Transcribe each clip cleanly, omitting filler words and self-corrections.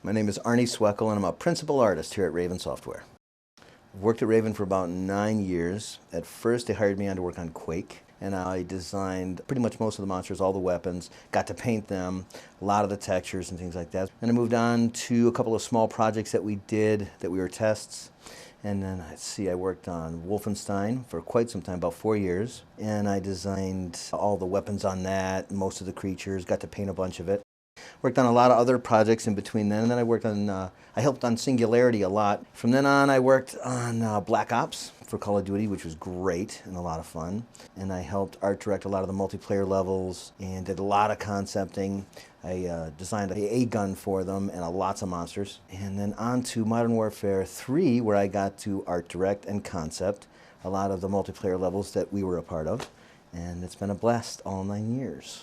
My name is Arnie Swekel, and I'm a principal artist here at Raven Software. I've worked at Raven for about 9 years. At first, they hired me on to work on Quake, and I designed pretty much most of the monsters, all the weapons, got to paint them, a lot of the textures and things like that. And I moved on to a couple of small projects that we did that we were tests. And then, I worked on Wolfenstein for quite some time, about 4 years. And I designed all the weapons on that, most of the creatures, got to paint a bunch of it. Worked on a lot of other projects in between then, and then I worked on, I helped on Singularity a lot. From then on, I worked on Black Ops for Call of Duty, which was great and a lot of fun. And I helped art direct a lot of the multiplayer levels and did a lot of concepting. I designed a gun for them and lots of monsters. And then on to Modern Warfare 3, where I got to art direct and concept a lot of the multiplayer levels that we were a part of. And it's been a blast all 9 years.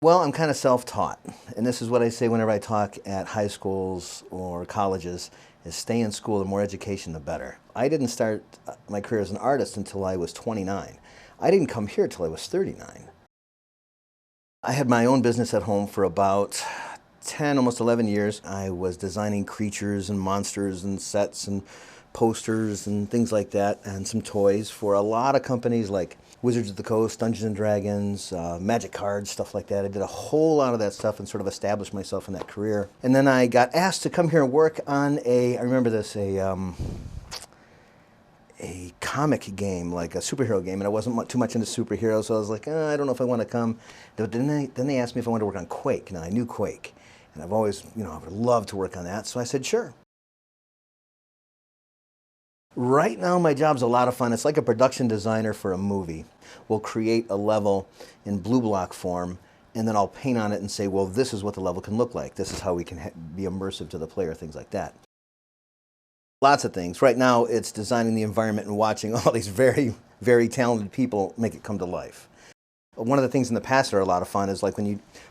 Well, I'm kind of self-taught, and this is what I say whenever I talk at high schools or colleges, is stay in school, the more education, the better. I didn't start my career as an artist until I was 29. I didn't come here till I was 39. I had my own business at home for about 10, almost 11 years. I was designing creatures and monsters and sets and posters and things like that, and some toys for a lot of companies like Wizards of the Coast, Dungeons and Dragons, Magic Cards, stuff like that. I did a whole lot of that stuff and sort of established myself in that career. And then I got asked to come here and work on I remember this, a comic game, like a superhero game, and I wasn't too much into superheroes, so I was like, I don't know if I want to come. But then they asked me if I wanted to work on Quake. Now, I knew Quake, and I've always, I would love to work on that, so I said, sure. Right now, my job's a lot of fun. It's like a production designer for a movie. We'll create a level in blue block form, and then I'll paint on it and say, well, this is what the level can look like. This is how we can be immersive to the player, things like that. Lots of things. Right now, it's designing the environment and watching all these very, very talented people make it come to life. One of the things in the past that are a lot of fun is like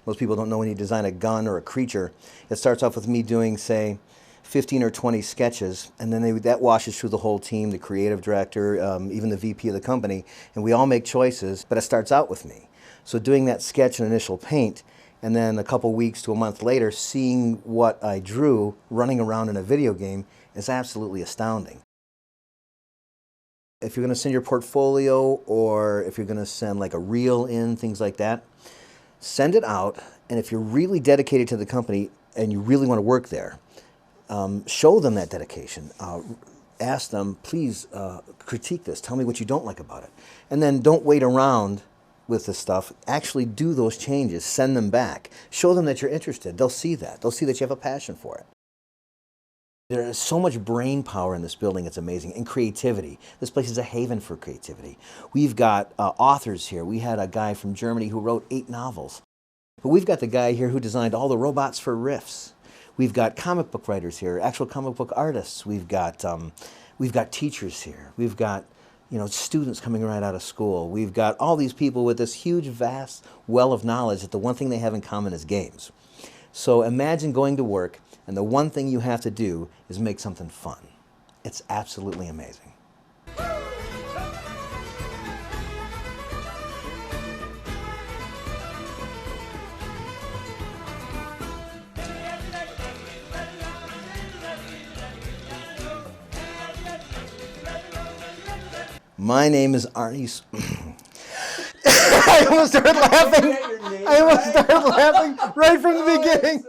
most people don't know when you design a gun or a creature, it starts off with me doing, say, 15 or 20 sketches, and then that washes through the whole team, the creative director, even the VP of the company, and we all make choices, but it starts out with me. So doing that sketch and initial paint, and then a couple weeks to a month later, seeing what I drew running around in a video game is absolutely astounding. If you're going to send your portfolio, or if you're going to send like a reel in, things like that, send it out, and if you're really dedicated to the company and you really want to work there, show them that dedication. Ask them, please critique this. Tell me what you don't like about it. And then don't wait around with this stuff. Actually do those changes. Send them back. Show them that you're interested. They'll see that. They'll see that you have a passion for it. There is so much brain power in this building, it's amazing, and creativity. This place is a haven for creativity. We've got authors here. We had a guy from Germany who wrote 8 novels. But we've got the guy here who designed all the robots for Rifts. We've got comic book writers here, actual comic book artists. We've got teachers here. We've got students coming right out of school. We've got all these people with this huge, vast well of knowledge that the one thing they have in common is games. So imagine going to work, and the one thing you have to do is make something fun. It's absolutely amazing. My name is Arnie. I almost started laughing. I almost started laughing right from the beginning.